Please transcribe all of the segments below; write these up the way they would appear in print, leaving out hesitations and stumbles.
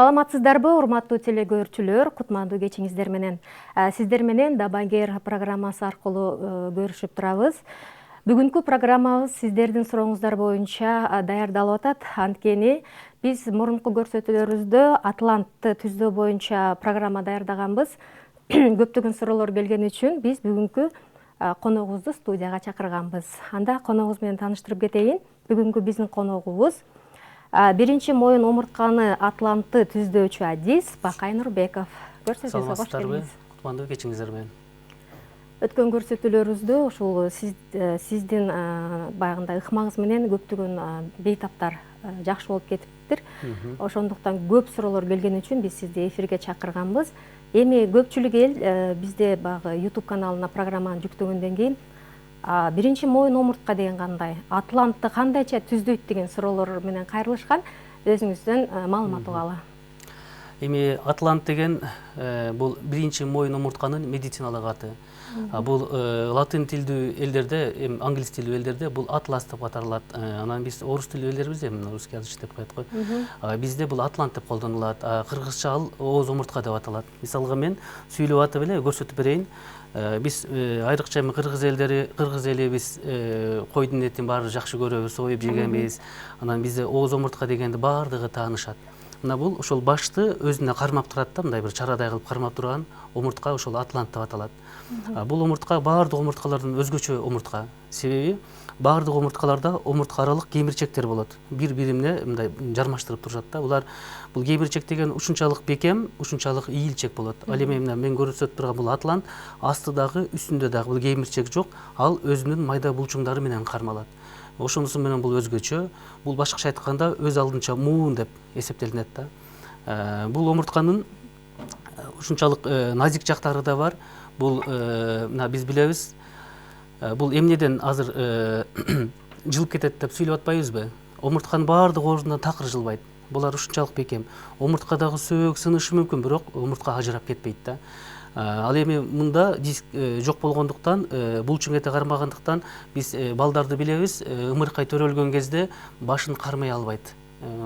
Саламатсыздарбы, урматтуу телегөрүүчүлөр, кутмандуу кечиңиздер менен. Сиздер менен Дабагер программасы аркылуу көрүшүп турабыз. Бүгүнкү программабыз сиздердин сурооңуздар боюнча даярдалып атат. Анткени биз мурунку көрсөтүүлөрүбүздө Атлантты түздөө боюнча программа даярдаганбыз. Көптөгөн суроолор келген үчүн биз бүгүнкү коногубузду студияга чакырганбыз. Анда коногубуз менен тааныштырып кетейин. Бүгүнкү биздин коногубуз биринчи моюн омуртканы Атлантты түздөөчү адис Бакай Нурбеков. Көрсөтүүбүзгө кош келиңиз. Кутмандуу кечиңиздер менен. Өткөн көрсөтүүлөрүбүздө ушул сиздин баягындай ыкмагыңыз менен көптөгөн бейтаптар жакшы болуп кетиптир. Ошондуктан көп суроолор келген үчүн биз сизди эфирге чакырганбыз. Эми көпчүлүк эл бизде баягы YouTube каналына программаны жүктөгөндөн кийин биринчи моюн омуртка деген кандай, Атлантты кандайча түздөйт деген суроолор менен кайрылышкан. Өзүңүздөн маалымат угалы. Эми Атлант деген бул биринчи моюн омуртканын медициналык аты. Бул латын тилдүү элдерде, англис тилдүү элдерде бул атлас деп аталат. Анан биз орус тилдүү элдербизде, русский язык деп коет го. Бизде бул Атлант деп колдонулат. Кыргызча ал ооз омуртка деп аталат. Мисалга мен сүйлөп атып эле көрсөтүп берейин. Биз айрыкча кыргыз эли биз койдун этин баары жакшы көрөбүз, союп жегенбиз. Анан бизде ооз омуртка дегенди баардыгы таанышат. Мына бул ошол башты өзүнө кармап турат да, мындай бир чарадай кылып кармап турган омуртка ошол Атлант деп аталат. Бул омуртка баардык омурткалардан өзгөчө омуртка. Себеби баардык омурткаларда омуртка аралык кемирчектер болот. Бири-бирине мындай жармаштырып турушат да. Бул кемирчек деген ушунчалык бекем, ушунчалык ийилчек болот. Ал эми мен көрсөтүп турган бул Атлант астыдагы, үстүндө дагы бул кемирчек жок. Ал өзүнүн майда булчуңдары менен кармалат. Ошонусу менен бул өзгөчө. Бул башкача айтканда өз алдынча муун деп эсептелинет да. Бул омуртканын ушунчалык назик жактары да бар. Бул биз билебиз. Бул эмнеден азыр жылып кетет деп сүйлөп атпайбызбы? Омуртканын баардык орундан такыр жылбайт. Булар ушунчалык бекем. Омурткадагы сөөк сынышы мүмкүн, бирок омуртка ажырап кетпейт да. Ал эми мында диск жок болгондуктан, булчуң эте кармагандыктан биз балдарды билебиз, ымыркай төрөлгөн кезде башын кармай албайт,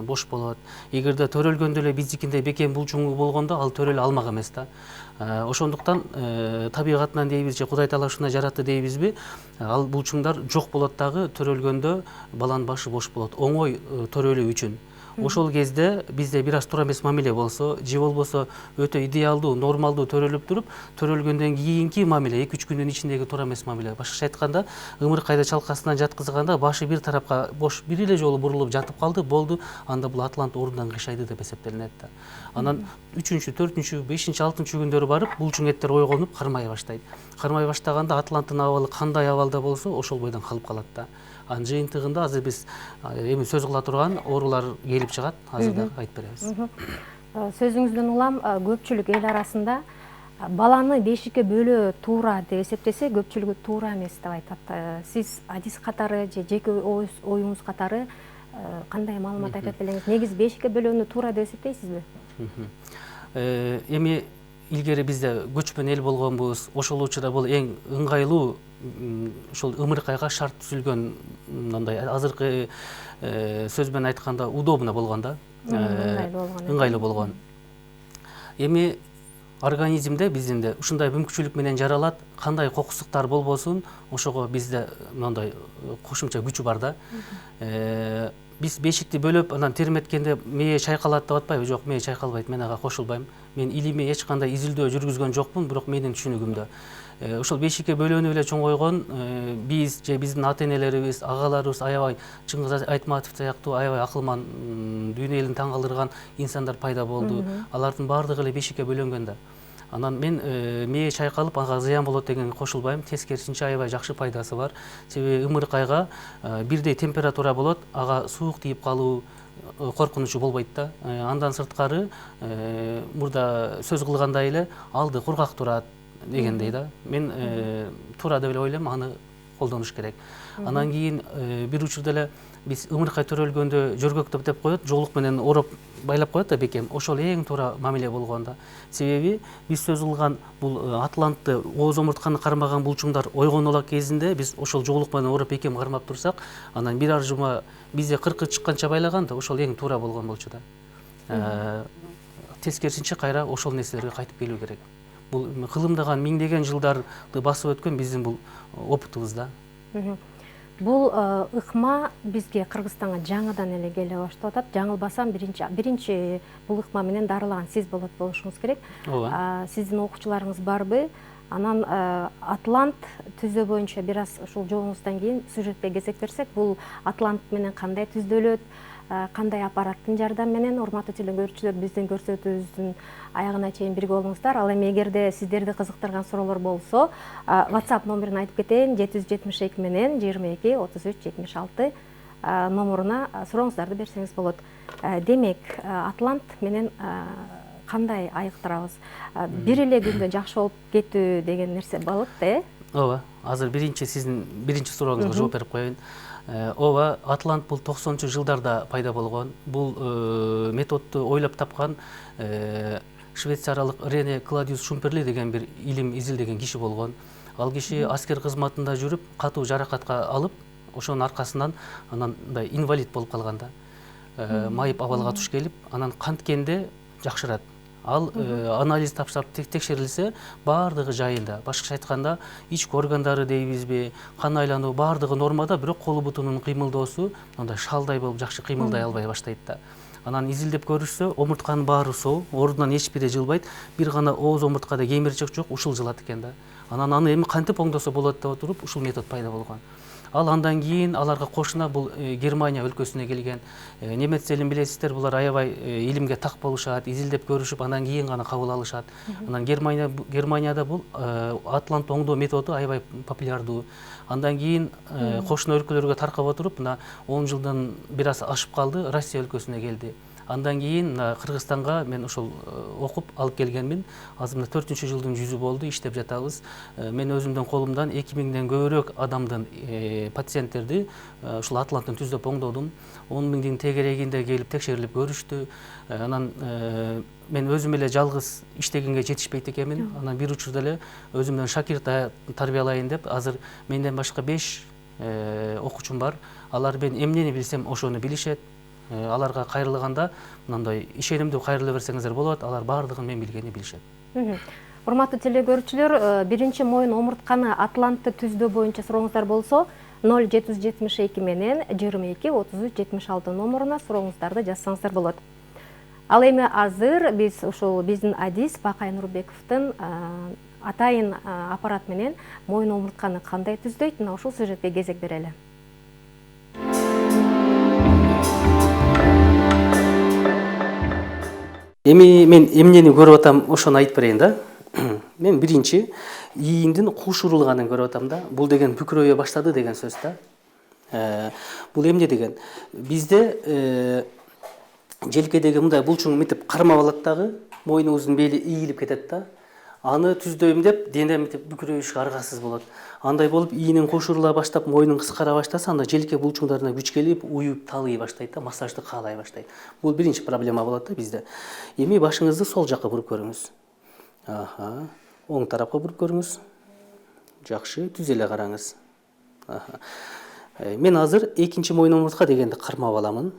бош болот. Эгерде төрөлгөндө эле биздикиндей бекем булчуңу болгондо ал төрөлө алмак эмес да. Ошондуктан табигатынан дейбиз же Кудай таала ушундай жаратты дейбизби, ал булчуңдар жок болот дагы төрөлгөндө баланын башы бош болот, оңой төрөлүү үчүн. Ошол кезде бизде бир аз туура эмес мамиле болсо, же болбосо өтө идеалдуу, нормалдуу төрөлүп туруп, төрөлгөндөн кийинки мамиле 2-3 күндүн ичиндеги туура эмес мамиле. Башкача айтканда, ымыркайды чалкасынан жаткызганда башы бир тарапка бош бир эле жолу бурулуп жатып калды, болду. Анда бул Атлант орундан кыйшайды деп эсептелинет да. Анан 3-чү, 4-чү, 5-чи, 6-чы күндөрү барып, булчуң эттер ойгонуп кармай баштайт. Кармай баштаганда Атланттын абалы кандай абалда болсо, ошол бойдон калып калат да. Анын жыйынтыгында азыр биз эми сөз кыла турган оорулар келип чыгат, азыр да айтып беребиз. Сөзүңүздөн улам көпчүлүк эл арасында баланы бешикке бөлөө туура деп эсептесе, көпчүлүгү туура эмес деп айтат. Сиз адис катары же жеке оюңуз катары кандай маалымат айтат элеңиз? Негизи бешикке бөлүүнү туура деп эсептейсизби? Эми илгери бизде көчмөн эл болгонбуз. Ошол учурда бул эң ыңгайлуу ушул ымыркайга шарт түзүлгөн, мындай азыркы сөз менен айтканда удобно болгон да. Ыңгайлуу болгон. Эми организмде биздин ушундай мүмкүнчүлүк менен жаралат, кандай кокусуктар болбосун, ошого бизде мындай кошумча күчү бар да. Биз бешикти бөлөп, анан терметкенде мээ чайкалат деп атпайбы? Жок, мээ чайкалбайт, мен ага кошулбайм. Мен илимий эч кандай изилдөө жүргүзгөн жокмун, бирок менин түшүнүгүмдө. Ошол бешикке бөлүүнү эле чоңойгон биз же биздин ата-энелерибиз, агаларыбыз аябай Чыңгыз Айтматов сыяктуу аябай акылман, дүйнө элин таң калтырган инсандар пайда болду. Алардын баардыгы эле бешикке бөлөнгөн да. Анан мен мээ чайкалып, ага зыян болот деген кошулбайм. Тескерисинче аябай жакшы пайдасы бар. Себеби ымыркайга бирдей температура болот, ага суук тийип калуу коркунучу болбойт да. Андан сырткары мурда сөз кылгандай эле алды кургак турат дегендей да. Мен туура деп эле ойлойм, аны колдонуш керек. Анан кийин бир учурда эле биз ымыркай төрөлгөндө жөргөктөп деп коет, жоолук менен ороп байлап коет да бекем. Ошол эң туура мамиле болгон да. Себеби биз сөз кылган бул Атлантты ооз омуртканы кармаган булчуңдар ойгонолак кезинде биз ошол жоолук менен ороп бекем кармап турсак, анан бир ар жума бизде 40 чыкканча байлаган да, ошол эң туура болгон болчу да. тескерисинче кайра ошол нерселерге кайтып келүү керек. Бул кылымдаган миңдеген жылдарды басып өткөн биздин бул опытыбыз да. Бул ыкма бизге Кыргызстанга жаңыдан эле келе баштап атат. Жаңылбасам биринчи бул ыкма менен дарылаган сиз болушуңуз керек. Ооба. Сиздин окуучуларыңыз барбы? Анан Атлант түзөө боюнча бир аз ушул жолуңуздан кийин сюжетке кезек берсек, бул Атлант менен кандай түздөлөт, кандай аппараттын жардамы менен, урматтуу телекөрүүчүлөр, биздин көрсөтүүбүздүн аягына чейин бирге болуңуздар. Ал эми эгерде сиздерди кызыктырган суроолор болсо, WhatsApp номерин айтып кетейин: 772 менен 22 33 76 номеруна сурооңуздарды берсеңиз болот. Демек, Атлант менен кандай айыктырабыз? Бир эле күндө жакшы болуп кетүү деген нерсе болот да, Ооба. Азыр сиздин биринчи сурооңузга жооп берип коеюн. Ооба, Атлант бул 90 жылдарда пайда болгон. Бул методду ойлоп тапкан швейцариялык Рене Кладиус Шумперли деген бир илим изилдеген киши болгон. Ал киши аскер кызматында жүрүп, катуу жаракатка алып, ошонун аркасынан анан мындай инвалид болуп калган да. Майып абалга туш келип, анан канткенде жакшырат. Ал анализ тапшырып текшерилсе, баардыгы жайында. Башкача айтканда, ички органдары дейбизби, кан айлануу баардыгы нормада, бирок колу бутунун кыймылдоосу мындай шалдай болуп жакшы кыймылдай албай баштайт да. Анан изилдеп көрүшсө, омуртканын баары соо, ордунан эч бири жылбайт, бир гана ооз омурткада кемирчек жок, ушул жылат экен да. Анан аны эми кантип оңдосо болот деп отуруп, ушул метод пайда болгон. Ал андан кийин аларга кошуна бул Германия өлкөсүнө келген. Немец элин билесиздер, булар аябай илимге так болушат, изилдеп көрүшүп, андан кийин гана кабыл алышат. Анан Германияда бул Атлант оңдоо методу аябай популярдуу. Андан кийин кошуна өлкөлөргө таркап отуруп, мына 10 жылдан бир аз ашып калды, Россия өлкөсүнө келди. Андан кийин Кыргызстанга мен ошол окуп алып келгенмин. Азыр мына 4-жылдын жүзү болду, иштеп жатабыз. Мен өзүмдүн колумдан 2000ден көбүрөөк адамдын пациенттерди ушул Атланттын түздөп оңдодум. 10 миңдин тегерегинде келип текшерилип көрүштү. Анан мен өзүм эле жалгыз иштегенге жетишпейт экенмин. Анан бир учурда эле өзүмдөн шакирт тарбиялайын деп, азыр менден башка 5 окуучум бар. Алар мен эмнени билсем, ошону билишет. Аларга кайрылганда мындай ишенимдүү кайрыла берсеңиздер болот, алар баардыгын мен билгенди билишет. Урматтуу телекөрүүчүлөр, биринчи моюн омуртканы Атлантты түздөө боюнча сурооңуздар болсо, 0772 менен 22 33 76 номеруна сурооңуздарды жазсаңыздар болот. Ал эми азыр биз ушул биздин адис Бакай Нурбековдун атайын аппарат менен моюн омуртканы кандай түздөйт, мына ушул сюжетке кезек берели. Эми мен эмнени көрүп атам, ошону айтып берейин да. Мен биринчи ийиндин куш урулганын көрүп атам да. Бул деген бүкүрөйө баштады деген сөз да. Бул эмне деген? Бизде желкедеги мындай булчуң митип кармап алат дагы, мойнуңуздун бели ийилип кетет да. Аны түздөйм деп, денем митип бүкүрөйүшкө аргасыз болот. Андай болуп, ийинин куш урула баштап, мойнун кыскара баштаса, анда желке булчуңдарына күч келип, уюп талый баштайт да, массажды каалай баштайт. Бул биринчи проблема болот да бизде. Эми башыңызды сол жакка буруп көрүңүз. Оң тарапка буруп көрүңүз. Жакшы, түз эле караңыз. Мен азыр экинчи моюн омуртка дегенди кармап аламын.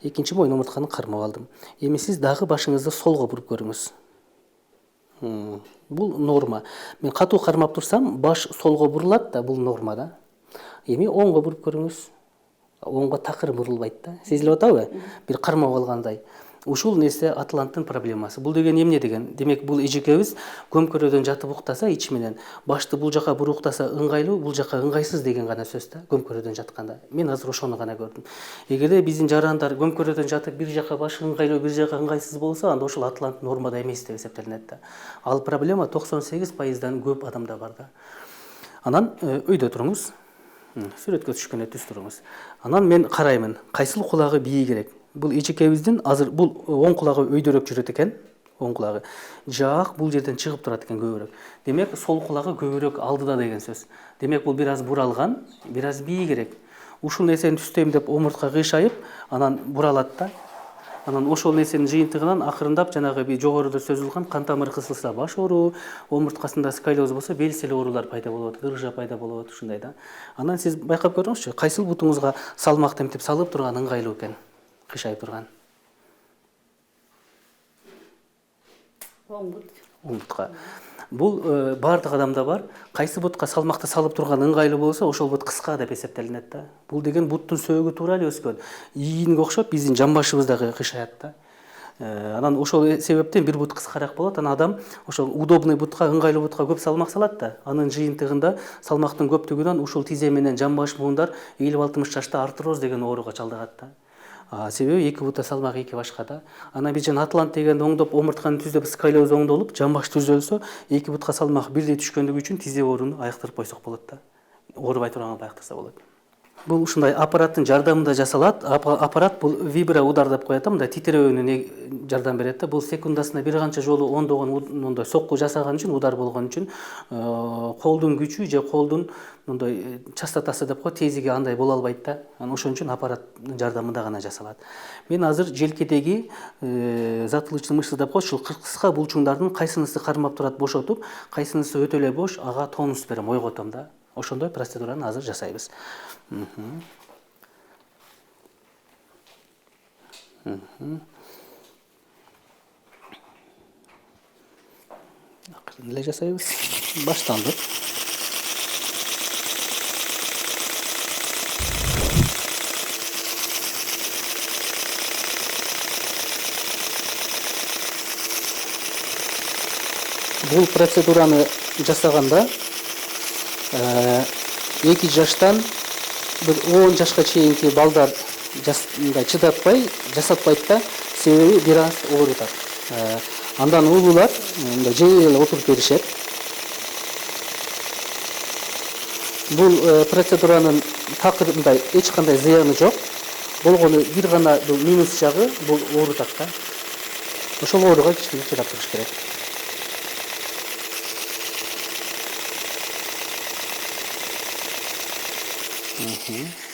Экинчи моюн омуртканы кармап алдым. Эми сиз дагы башыңызды солго буруп көрүңүз. Бул норма. Мен катуу кармап турсам, баш солго бурулат да, бул норма да. Эми оңго буруп көрүңүз. Оңго такыр бурулбайт да. Сезилип атабы? Бир кармап алгандай. Ушул нерсе Атланттын проблемасы. Бул деген эмне деген? Демек, бул эжекебиз көмкөрөдөн жатып уктаса ич менен, башты бул жака буруп уктаса ыңгайлуу, бул жака ыңгайсыз деген гана сөз да, көмкөрөдөн жатканда. Мен азыр ошону гана көрдүм. Эгерде биздин жарандар көмкөрөдөн жатып, бир жака башы ыңгайлуу, бир жака ыңгайсыз болсо, анда ошол Атлант нормада эмес деп эсептелинет да. Ал проблема 98%дан көп адамда бар да. Анан өйдө туруңуз. Сүрөткө түшкөндө түз туруңуз. Анан мен караймын, кайсыл кулагы бии керек. Бул эжекебиздин азыр бул оң кулагы өйдөрөөк жүрөт экен, оң кулагы. Жак бул жерден чыгып турат экен көбүрөөк. Демек, сол кулагы көбүрөөк алдыда деген сөз. Демек, бул бир аз буралган, бир аз бии керек. Ушул нерсени түздөйм деп омуртка кыйшайып, анан буралат да. Анан ошол нерсенин жыйынтыгынан акырындап жанагы бир жогоруда сөзүлгөн кан тамыры кысылса баш ооруу, омурткасында сколиоз болсо белсел оорулар пайда болот, гыржа пайда болот, ушундай да. Анан сиз байкап көрүңүзчү, кайсыл бутуңузга салмак темтип салып турган ыңгайлуу экен. кыйшайып турган? Оң бут. Оң бутка. Бул бардык адамда бар. Кайсы бутка салмакты салып турган ыңгайлуу болсо, ошол бут кыска деп эсептелинет да. Бул деген буттун сөөгү туура эле өскөн. Ийинге окшоп биздин жамбашыбыз дагы кыйшаят да. Анан ошол себептен бир бут кыскараак болот. Анан адам ошол удобный бутка, ыңгайлуу бутка көп салмак салат да. Анын жыйынтыгында салмактын көптүгүнөн ушул тизе менен жамбаш буундар 50-60 жашта артроз деген ооруга чалдыгат да. Себеби эки бутта салмак эки башка да. Анан биз жана атлант дегенде оңдоп омуртканы түздөп сколиоз оңдолуп, жамбаш түзөлсө, эки бутка салмак бирдей түшкөндүгү үчүн тизе ооруну айыктырып койсок болот да. Оорубай турган айыктырса болот. Бул ушундай аппараттын жардамында жасалат. Аппарат бул вибра удар деп коет, мындай титирөөнү жардам берет да. Бул секундасына бир канча жолу ондогон мындай сокку жасаган үчүн, удар болгон үчүн колдун күчү же колдун мындай частотасы деп коет, тезиги андай боло албайт да. Анан ошон үчүн аппараттын жардамында гана жасалат. Мен азыр желкедеги затылычный мышца деп коет, ушул кыска булчуңдардын кайсынысы кармап турат бошотуп, кайсынысы өтө эле бош, ага тонус берем, ойготом да. Ошондой процедураны азыр жасайбыз. Акырын эле жасайбыз. Башталды. Бул процедураны жасаганда 2 жаштан 10 жашка чейинки балдар чыдатпай, жасатпайт да, себеби бир аз оорутат. Андан улуулар жай эле отуруп беришет. Бул процедуранын такырында эч кандай зыяны жок. Болгону бир гана минус жагы бул оорутат да. Ошол ооруга кичине чыдап туруш керек.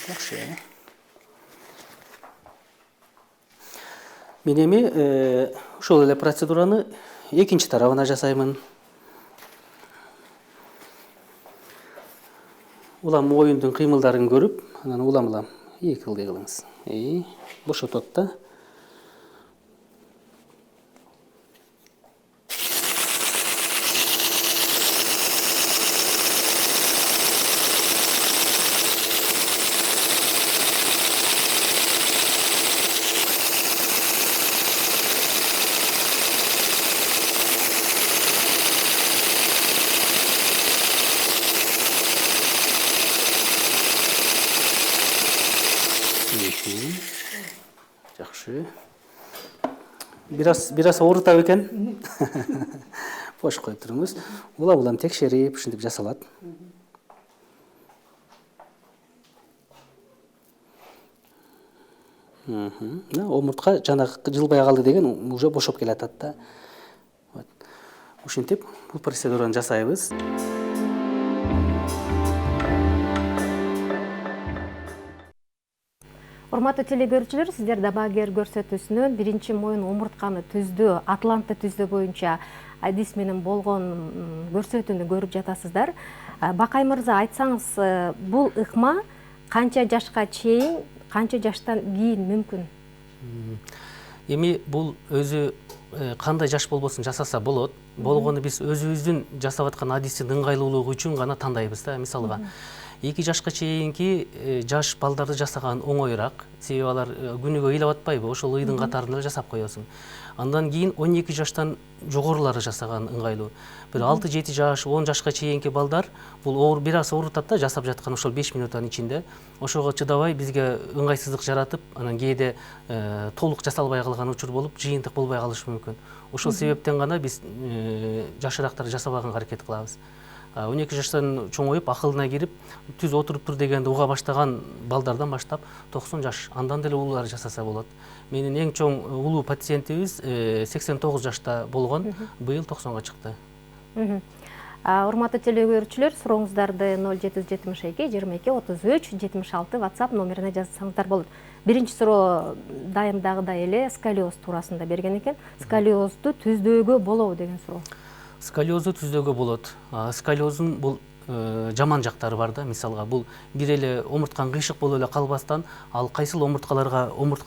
Жакшы. Мен эми ошол эле процедураны экинчи тарабына жасаймын. Улам моюндун кыймылдарын көрүп, анан улам эки ылдый кылыңыз. Бошотот да. Жакшы. Бир аз оорутат экен. Бош коюп туруңуз. Улам текшерип, ушинтип жасалат. Омуртка жана жылбай калды деген уже бошоп келатат да. Ушинтип бул процедураны жасайбыз. Урматтуу телегөрүүчүлөр, сиздер Дабагер көрсөтүүсүнөн биринчи моюн омуртканы түздөө, атлантты түздөө боюнча адис менен болгон көрсөтүүнү көрүп жатасыздар. Бакай мырза, айтсаңыз, бул ыкма канча жашка чейин, канча жаштан кийин мүмкүн? Эми бул өзү кандай жаш болбосун жасаса болот. Болгону биз өзүбүздүн жасап аткан адистин ыңгайлуулугу үчүн гана тандайбыз да. Мисалга 2 жашка чейинки жаш балдарды жасаган оңоюраак. Себеби алар күнүгө ыйлап атпайбы, ошол ыйдын катарында жасап коесуң. Андан кийин 12 жаштан жогорулары жасаган ыңгайлуу. Бир 6-7 жаш, 10 жашка чейинки балдар бул бир аз оорутат да, жасап жаткан ошол 5 минуттан ичинде. Ошого чыдабай бизге ыңгайсыздык жаратып, анан кээде толук жасалбай калган учур болуп, жыйынтык болбой калышы мүмкүн. Ошол себептен гана биз жашыраактарды жасабаганга аракет кылабыз. 12 жаштан чоңоюп, акылына кирип, түз отуруп тур дегенди уга баштаган балдардан баштап 90 жаш, андан деле улуулар жасаса болот. Менин эң чоң улуу пациентибиз 89 жашта болгон, быйыл 90га чыкты. Урматтуу телегөрүүчүлөр, сурооңуздарды 0772 22 33 76 WhatsApp номерине жазсаңыздар болот. Биринчи суроо дайымдагыдай эле сколиоз туурасында берген экен. Сколиозду түздөөгө болобу деген суроо. Сколиозду түздөөгө болот. Сколиоздун бул жаман жактары бар да. Мисалга бул бир эле омурткан кыйшык болуп эле калбастан, ал кайсыл омуртка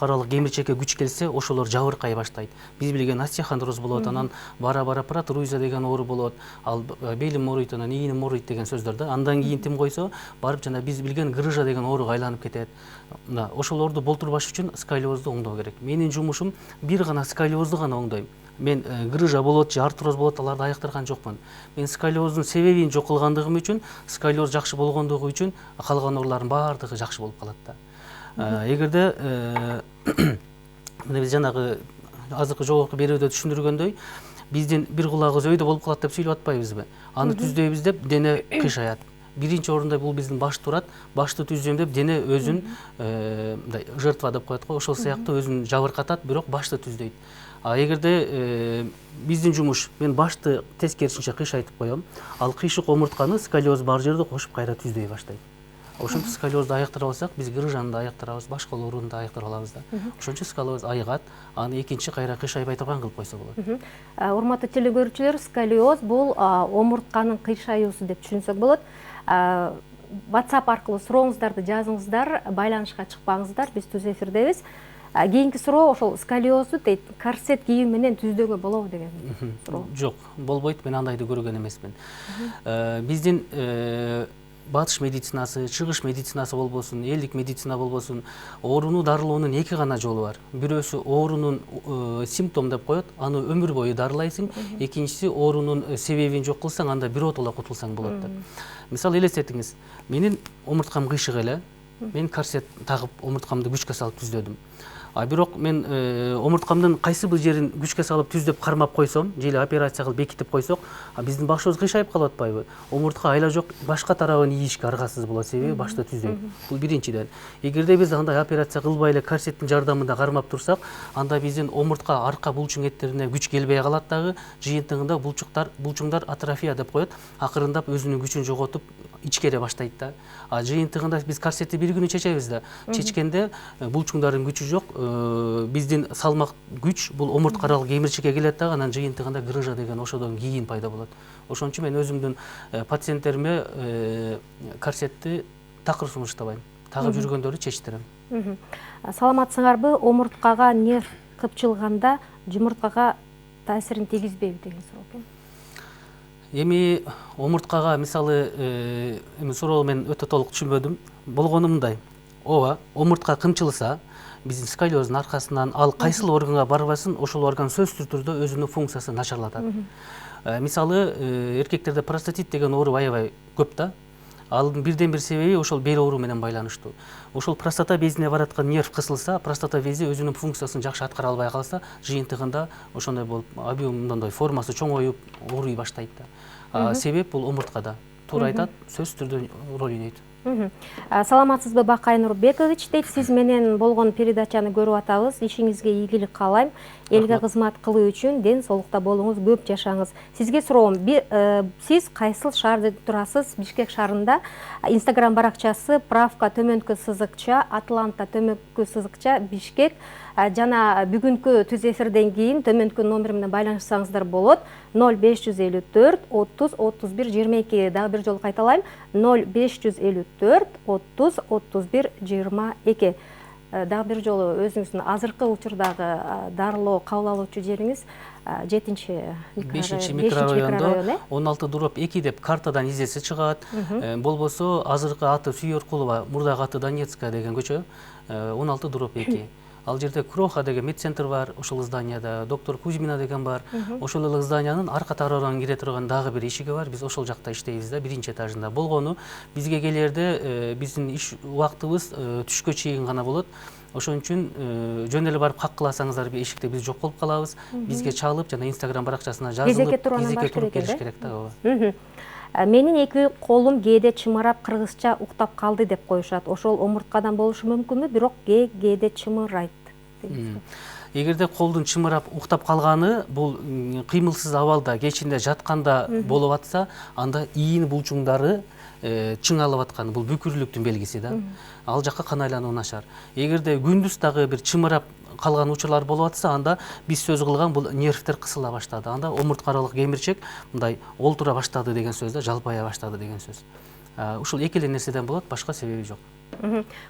аралык кемирчекке күч келсе, ошолор жабыркай баштайт. Биз билген остеохондроз болот, анан бара протрузия деген оору болот, ал белим ооруйт, анан ийиним ооруйт деген сөздөр да. Андан кийин тим койсо, барып жана биз билген грыжа деген ооруга айланып кетет. Ошолорду болтурбаш үчүн сколиозду оңдоо керек. Менин жумушум бир гана сколиозду гана оңдойм. Мен грыжа болот же артроз болот, аларды аяктырган жокмун. Мен сколиоздун себебин жок кылгандыгым үчүн, сколиоз жакшы болгондугу үчүн калган оорулардын баардыгы жакшы болуп калат да. Эгерде мына биз жанагы азыркы жогорку берүүдө түшүндүргөндөй, биздин бир кулагыбыз өйдө болуп калат деп сүйлөп атпайбызбы? Аны түздөйбүз деп дене кыйшаят. Биринчи орунда бул биздин баш турат, башты түзөм деп дене өзүн жертва деп коет го, ошол сыяктуу өзүн жабыркатат, бирок башты түздөйт. Эгерде биздин жумуш, мен башты тескерисинче кыйшайтып коем, ал кыйшык омуртканы сколиоз бар жерде кошуп кайра түздөй баштайт. Ошентип сколиозду аяктыра алсак, биз грыжаны да аяктыра алабыз, башка ооруну да аяктыра алабыз да. Ошон үчүн сколиоз айыгат, аны экинчи кайра кыйшайбай турган кылып койсо болот. Урматтуу телекөрүүчүлөр, сколиоз бул омуртканын кыйшаюусу деп түшүнсөк болот. WhatsApp аркылуу сурооңуздарды жазыңыздар, байланышка чыкпаңыздар, биз түз эфирдебиз. Кийинки суроо ошол сколиозду дейт, корсет кийүү менен түздөөгө болобу деген суроо. Жок, болбойт, мен андайды көргөн эмесмин. Биздин батыш медицинасы, чыгыш медицинасы болбосун, элдик медицина болбосун, ооруну дарылоонун эки гана жолу бар. Бирөөсү оорунун симптом деп коет, аны өмүр бою дарылайсың. Экинчиси оорунун себебин жок кылсаң, анда биротоло кутулсаң болот деп. Мисалы элестетиңиз, менин омурткам кыйшык эле, мен корсет тагып омурткамды күчкө салып түздөдүм. Бирок мен омурткамдын кайсы бир жерин күчкө салып түздөп кармап койсом, же эле операция кылып бекитип койсок, биздин башыбыз кыйшайып калып атпайбы? Омуртка айла жок, башка тарабын ийишке аргасыз болот, себеби башты түздөйт. Бул биринчиден. Эгерде биз андай операция кылбай эле корсеттин жардамында кармап турсак, анда биздин омуртка арка булчуң эттерине күч келбей калат дагы, жыйынтыгында булчуңдар атрофия деп коет, акырындап өзүнүн күчүн жоготуп ичкере баштайт да. Жыйынтыгында биз корсетти бир күнү чечебиз да. Чечкенде булчуңдардын күчү жок, биздин салмак күч бул омуртка аралык кемирчекке келет дагы, анан жыйынтыгында грыжа деген ошодон кийин пайда болот. Ошон үчүн мен өзүмдүн пациенттериме корсетти такыр сунуштабайм. Тагып жүргөндөрдү чечтирем. Саламатсыңарбы? Омурткага нерв кыпчылганда жумурткага таасирин тийгизбейби деген суроо. Эми омурткага мисалы суроо мен өтө толук түшүнбөдүм. Болгону мындай. Ооба, омуртка кымчылса, биздин сколиоздун аркасынан ал кайсыл органга барбасын, ошол орган сөзсүз түрдө өзүнүн функциясын начарлатат. Мисалы, эркектерде простатит деген оору аябай көп да. Алдын бирден бир себеби ошол бел оору менен байланыштуу. Ошол простата безине бараткан нерв кысылса, простата бези өзүнүн функциясын жакшы аткара албай калса, жыйынтыгында ошондой болуп, объемдондой формасы чоңоюп, ооруй баштайт да. Себеп бул омурткада. Туура айтат, сөзсүз түрдө роль ойнойт. Саламатсызбы, Бакай Нурбекович дейт, сиз менен болгон передачаны көрүп атабыз. Ишиңизге ийгилик каалайм. Элге кызмат кылуу үчүн ден соолукта болуңуз, көп жашаңыз. Сизге суроом, сиз кайсыл шаарда турасыз? Бишкек шаарында. Инстаграм баракчасы правка төмөнкү сызыкча, Атланта төмөнкү сызыкча, Бишкек. Жана бүгүнкү түз эфирден кийин төмөнкү номер менен байланышсаңыздар болот. 0554 30 31 22. Дагы бир жолу кайталайм. 0554 30 31 22. Дагы бир жолу өзүңүздүн азыркы учурдагы дарылоо кабыл алуучу жериңиз 5 микрорайондо 16/2 деп картадан издесе чыгат. Болбосо азыркы аты Сүйөркулова, мурдагы аты Донецкая деген көчө 16/2. Ал жерде Кроха деген медцентр бар, ошол зданияда, доктор Кузьмина деген бар. Ошол эле зданиянын арка тарабынан кире турган дагы бир ишиги бар. Биз ошол жакта иштейбиз да, биринчи этажында. Болгону бизге келерде биздин иш убактыбыз түшкө чейин гана болот. Ошон үчүн жөн эле барып каккыласаңыздар эшикте биз жок болуп калабыз. Бизге чалып жана Инстаграм баракчасына жазылып, кезекке туруп келиш керек да. Менин эки колум кээде чымырап кыргызча уктап калды деп коюшат. Ошол омурткадан болушу мүмкүнбү? Бирок кээде чымырайт. Эгерде колдун чымырап уктап калганы бул кыймылсыз абалда, кечинде жатканда болуп атса, анда ийин булчуңдары чыңалып аткан, бул бүкүрлүктүн белгиси да. Ал жакка кан айлануу начар. Эгерде күндүз дагы бир чымырап калган учурлар болуп атса, анда биз сөз кылган бул нервтер кысыла баштады. Анда омурткаралык кемирчек мындай олтура баштады деген сөз да, жалпая баштады деген сөз. Ушул эки эле нерседен болот, башка себеби жок.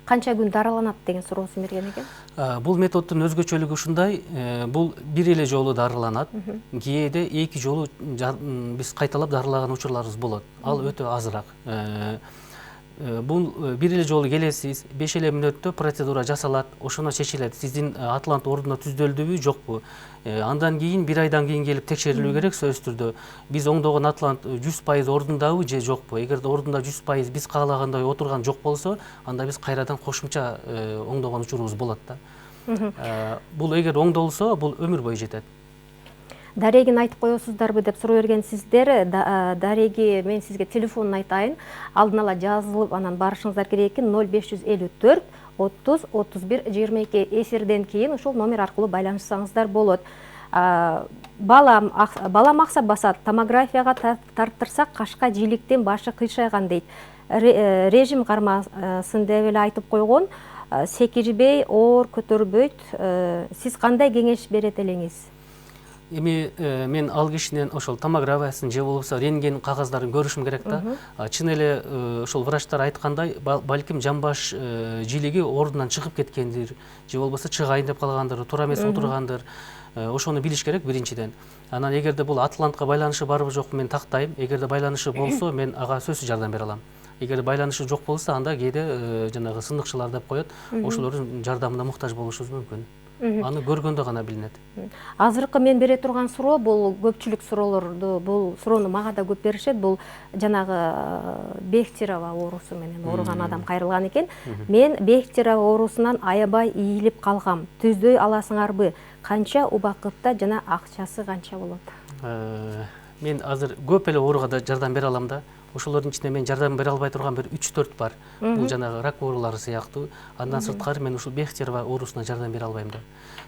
Канча күн дарыланат деген суроосун берген экен. Бул методдун өзгөчөлүгү ушундай, бул бир эле жолу дарыланат. Кээде 2 жолу биз кайталап дарылаган учурларыбыз болот. Ал өтө азыраак. Бул бир эле жолу келесиз, 5 эле мүнөттө процедура жасалат, ошоно чечилет. Сиздин атлант ордуна түздөлдүбү, жокпу. Андан кийин 1 айдан кийин келип текшерилүү керек сөзсүз түрдө. Биз оңдогон атлант 100% ордундабы же жокпу? Эгерде ордунда 100% биз каалагандай отурган жок болсо, анда биз кайрадан кошумча оңдогон учурубуз болот да. Бул эгер оңдолсо, бул өмүр бою жетет. Дарегин айтып коесуздарбы деп суроо бергенсиздер. Дареги мен сизге телефонун айтайын. Алдын ала жазылып, анан барышыңыздар керек экен. 0554 30 31 22 эфирден кийин ушул номер аркылуу байланышсаңыздар болот. Балам аксап басат, томографияга тарттырсак кашка жиликтен башы кыйшайган дейт. Режим кармасын деп эле айтып койгон. Секирбей, оор көтөрбөйт. Сиз кандай кеңеш берет элеңиз? Эми мен ал кишинин ошол томографиясын же болбосо рентген кагаздарын көрүшүм керек да. Чын эле ошол врачтар айткандай, балким жамбаш жилиги ордунан чыгып кеткендир, же болбосо чыгайын деп калгандыр, туура эмес отургандыр. Ошону билиш керек биринчиден. Анан эгерде бул атлантка байланышы барбы жокпу мен тактайм. Эгерде байланышы болсо, мен ага сөзсүз жардам бере алам. Эгер байланышы жок болсо, анда кээде жанагы сындыкчылар деп коет, ошолордун жардамына муктаж болушубуз мүмкүн. Аны көргөндө гана билинет. Азыркы мен бере турган суроо, бул көпчүлүк суроолорду, бул суроону мага да көп беришет. Бул жанагы Бехтерова оорусу менен ооруган адам кайрылган экен. Мен Бехтерова оорусунан аябай ийилип калгам. Түздөй аласыңарбы? Канча убакытта жана акчасы канча болот? Мен азыр көп эле ооруга да жардам бере алам да. Ошолордун ичинде мен жардам бере албай турган бир 3-4 бар. Бул жанагы рак оорулары сыяктуу. Андан сырткары мен ушул Бехтерова оорусуна жардам бере албайм да.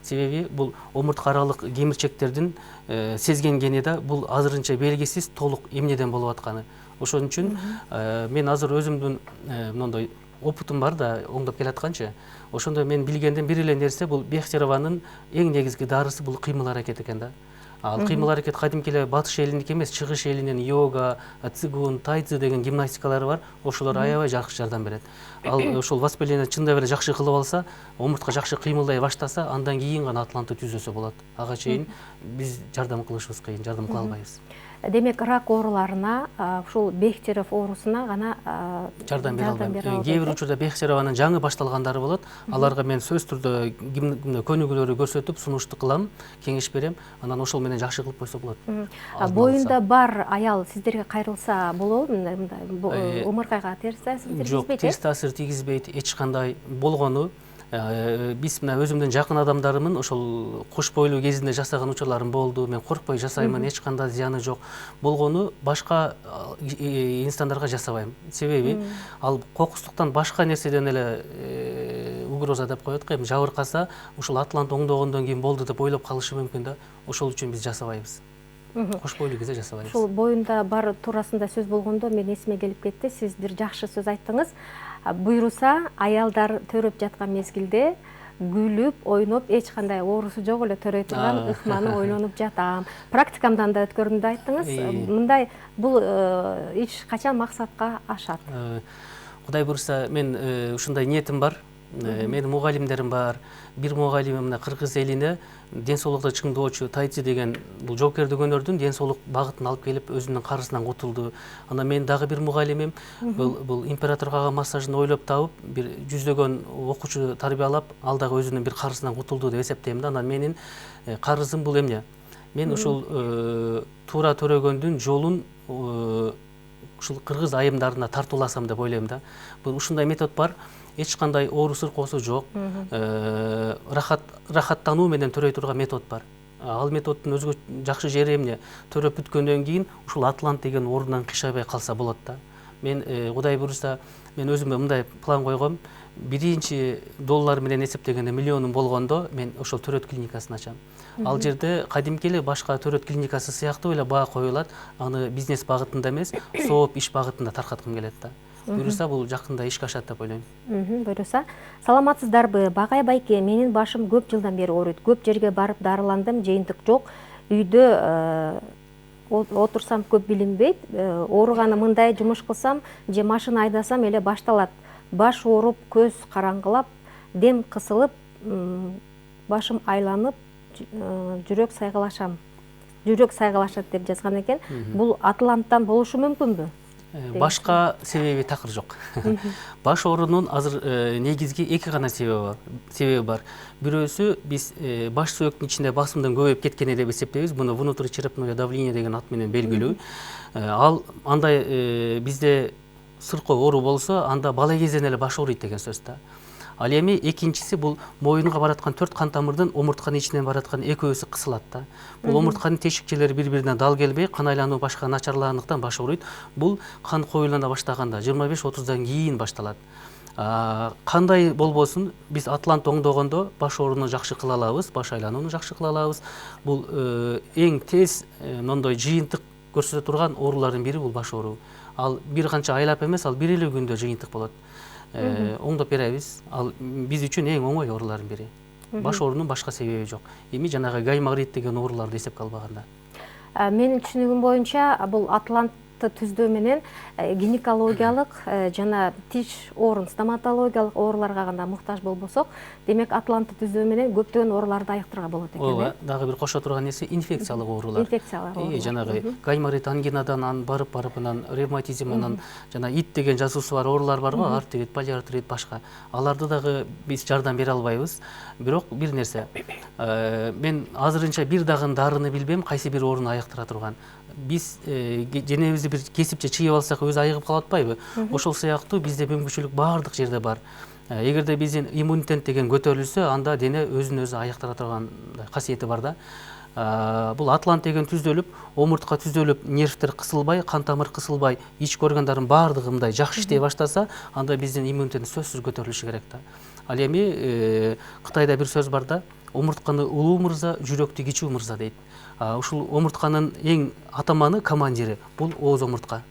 Себеби бул омурткаралык кемирчектердин сезген гени да бул азырынча белгисиз, толук эмнеден болуп атканы. Ошон үчүн мен азыр өзүмдүн мондой опытым бар да, оңдоп келатканчы. Ошондо мен билгенден бир эле нерсе бул Бехтерованын эң негизги дарысы бул кыймыл аракет экен да. Ал кыймыл аракет кадимки эле батыш элиники эмес, чыгыш элинин йога, цигун, тайцзи деген гимнастикалары бар. Ошолор аябай жакшы жардам берет. Ал ошол воспаление чындап эле жакшы кылып алса, омуртка жакшы кыймылдай баштаса, андан кийин гана атлантты түзөсө болот. Ага чейин биз жардам кылышыбыз кыйын, жардам кыла албайбыз. Демек, рак ооруларына, ушул Бехтеров оорусуна гана жардам бере албайм. Кээ бир учурда Бехтерованын жаңы башталгандары болот. Аларга мен сөз түрдө көнүгүүлөрү көрсөтүп, сунушту кылам, кеңеш берем. Анан ошол менен жакшы кылып койсо болот. Боюнда бар аял сиздерге кайрылса болобу? Омургайга терс таасир тийгизбейт? Жок, терс таасир тийгизбейт, эч кандай болгону. Биз мына өзүмдүн жакын адамдарымын, ошол кош бойлуу кезинде жасаган учурларым болду. Мен коркпой жасаймын, эч кандай зыяны жок. Болгону башка инстандарга жасабайм. Себеби ал кокустуктан башка нерседен эле угроза деп коет го, эми жабыркаса, ушул атлант оңдогондон кийин болду деп ойлоп калышы мүмкүн да. Ошол үчүн биз жасабайбыз. Кош бойлуу кезде жасабайбыз. Ушул боюнда бар туурасында сөз болгондо мен эсиме келип кетти. Сиз бир жакшы сөз айттыңыз. Буйруса, аялдар төрөп жаткан мезгилде күлүп, ойноп, эч кандай оорусу жок эле төрөй турган ыкманы ойлонуп жатам. Практикамдан да өткөрдүм да айттыңыз. Мындай бул иш качан максатка ашат? Кудай буйруса, мен ушундай ниетим бар. Менин мугалимдерим бар. Бир мугалимим мына кыргыз элине ден соолукта чыңдоочу тайцзи деген бул жоокердөгөнөрдүн ден соолук багытын алып келип өзүнүн карысынан кутулду. Анан мен дагы бир мугалимим бул император кага массажын ойлоп тауып, бир жүздөгөн окуучу тарбиялап, ал дагы өзүнүн бир карысынан кутулду деп эсептейм да. Анан менин карызым бул эмне? Мен ушул туура төрөгөндүн жолун ушул кыргыз айымдарына тартууласам деп ойлойм да. Бул ушундай метод бар. Эч кандай оору сыркоосу жок. Рахаттануу менен төрөй турган метод бар. Ал методдун өзгө жакшы жери эмне? Төрөп бүткөндөн кийин ушул атлант деген ордунан кыйшабай калса болот да. Мен Кудай буйруса, мен өзүмө мындай план койгом. Биринчи доллар менен эсептегенде миллионум болгондо мен ошол төрөт клиникасын ачам. Ал жерде кадимки эле башка төрөт клиникасы сыяктуу эле баа коюлат. Аны бизнес багытында эмес, сооп иш багытында таркаткым келет да. буюрса бул жакында ишке ашат деп ойлойм. Буюрса. Саламатсыздарбы? Багай байке, менин башым көп жылдан бери ооруйт. Көп жерге барып дарыландым, жыйынтык жок. Үйдө отурсам көп билинбейт. Ооруганы мындай жумуш кылсам же машина айдасам эле башталат. Баш ооруп, көз караңгылап, дем кысылып, башым айланып, жүрөк сайгалашат деп жазган экен. Бул атланттан болушу мүмкүнбү? Башка себеби такыр жок. Баш оорунун азыр негизги эки гана себеби бар. Бирөөсү биз баш сөөктүн ичинде басымдын көбөйүп кеткени деп эсептейбиз. Буну внутричерепное давление деген ат менен белгилүү. Ал андай бизде сыркоо оору болсо, анда бала кезден эле баш ооруйт деген сөз да. Ал эми экинчиси бул моюнга бараткан 4 кан тамырдын омуртканын ичинен бараткан экөөсү кысылат да. Бул омуртканын тешикчелери бири-бирине дал келбей, кан айлануу башка начарлагандан баш ооруйт. Бул кан коюлана баштаганда 25-30дан кийин башталат. Кандай болбосун, биз атлант оңдогондо баш ооруну жакшы кыла алабыз, баш айланууну жакшы кыла алабыз. Бул эң тез мондой жыйынтык көрсөтө турган оорулардын бири бул баш ооруу. Ал бир канча айлап эмес, ал бир эле күндө жыйынтык болот. Оңдоп беребиз. Ал биз үчүн эң оңой оорулардын бири. Баш оорунун башка себеби жок. Эми жанагы гайморит деген ооруларды эсепке албаганда. Менин түшүнүгүм боюнча бул атлантты түздөө менен гинекологиялык жана тиш оорун, стоматологиялык ооруларга гана муктаж болбосок, демек атлантты түздөө менен көптөгөн ооруларды айыктырууга болот экен. Ооба, дагы бир кошо турган нерсе инфекциялык оорулар. Инфекциялык оорулар. Жанагы гайморит ангинадан барып анан ревматизмден жана ит деген жазуусу бар оорулар барбы, артрит, полиартрит башка. Аларды дагы биз жардам бере албайбыз. Бирок бир нерсе, мен азырынча бир дагы дарыны билбем, кайсы бир ооруну айыктыра турган. Биз денебизди бир кесипче чыйып алсак өзү айыгып калып атпайбы? Ошол сыяктуу бизде мүмкүнчүлүк баардык жерде бар. Эгерде биздин иммунитет деген көтөрүлсө, анда дене өзүн өзү айыктыра турган касиети бар да. Бул атлант деген түздөлүп, омуртка түздөлүп, нервтер кысылбай, кан тамыр кысылбай, ички органдардын баардыгы мындай жакшы иштей баштаса, анда биздин иммунитет сөзсүз көтөрүлүшү керек да. Ал эми Кытайда бир сөз бар да, омуртканы улуу мырза, жүрөктү кичүү мырза дейт. Ушул омуртканын эң атаманы, командири бул ооз омуртка.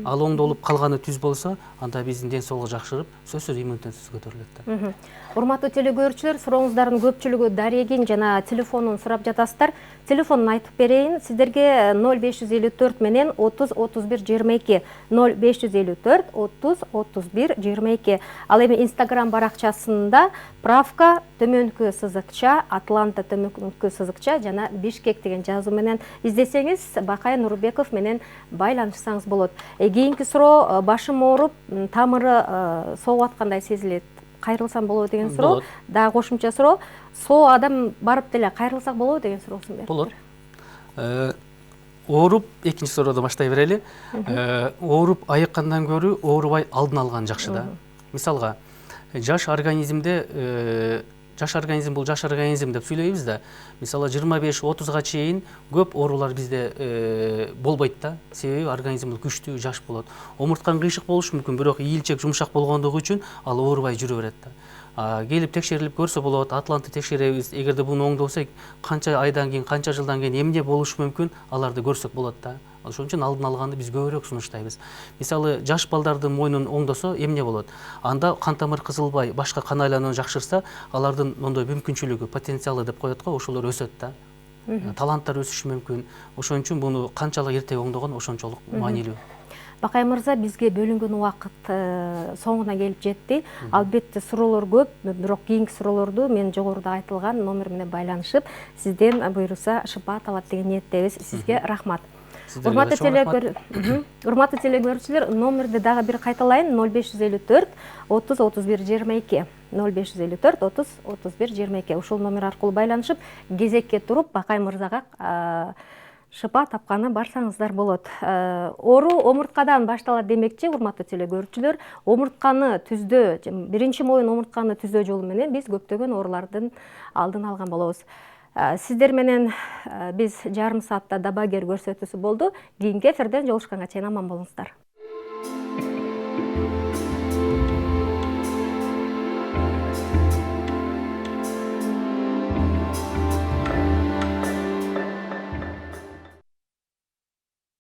Ал оңдолуп калганы түз болсо, анда биздин ден соолук жакшырып, сөзсүз иммунитетибиз көтөрүлөт да. Урматтуу телекөрүүчүлөр, сурооңуздардын көпчүлүгү дарегин жана телефонун сурап жатасыздар. Телефонун айтып берейин. Сиздерге 0554 менен 30 31 22, 0554 30 31 22. Ал эми Instagram баракчасында правка төмөнкү сызыкча, Атланта төмөнкү сызыкча жана Бишкек деген жазуу менен издесеңиз, Бакай Нурбеков менен байланышсаңыз болот. Кийинки суроо, башым ооруп, тамыры сооп аткандай сезилет. Кайрылсам болобу деген суроо. Дагы кошумча суроо, соо адам барып деле кайрылсак болобу деген суроосун берип. Болот. Ооруп, экинчи сурооду баштай берели. Ооруп айыккандан көрү оорубай алдын алган жакшы да. Мисалга, жаш организмде бул жаш организм деп сүйлөйбүз да. Мисалы 25-30га чейин көп оорулар бизде болбойт да. Себеби организм күчтүү, жаш болот. Омурткан кыйшык болушу мүмкүн, бирок ийилчек жумшак болгондугу үчүн ал оорубай жүрө берет да. Келип текшерилип көрсө болот, атлантты текшеребиз. Эгерде буну оңдосок, канча айдан кийин, канча жылдан кийин эмне болушу мүмкүн, аларды көрсөк болот да. Ошон үчүн алдын алганды биз көбүрөөк сунуштайбыз. Мисалы, жаш балдардын мойнун оңдосо эмне болот? Анда кан тамыр кысылбай, башка кан айланууну жакшырса, алардын мондой мүмкүнчүлүгү, потенциалы деп коет го, ошолор өсөт да. Таланттар өсүшү мүмкүн. Ошон үчүн буну канчалык эрте оңдогон ошончолук маанилүү. Бакай мырза, бизге бөлүнгөн убакыт соңуна келип жетти. Албетте суроолор көп, бирок кийинки суроолорду мен жогоруда айтылган номер менен байланышып, сизден буйруса шыпа талап деген ниеттебиз. Сизге рахмат. Урматтуу телекөрүүчүлөр, номерди дагы бир кайталайын: 0554 30 31 22. 0554 30 31 22. Ушул номер аркылуу байланышып, кезекке туруп Бакай мырзага шыпа тапканы барсаңыздар болот. Оору омурткадан башталат демекчи, урматтуу телекөрүүчүлөр. Омуртканы түздөө, биринчи моюн омуртканы түздөө жолу менен биз көптөгөн оорулардын алдын алган болобуз. Сиздер менен биз жарым саатта дабагер көрсөтүүсү болду. Кийинки эфирден жолушканга чейин аман болуңуздар.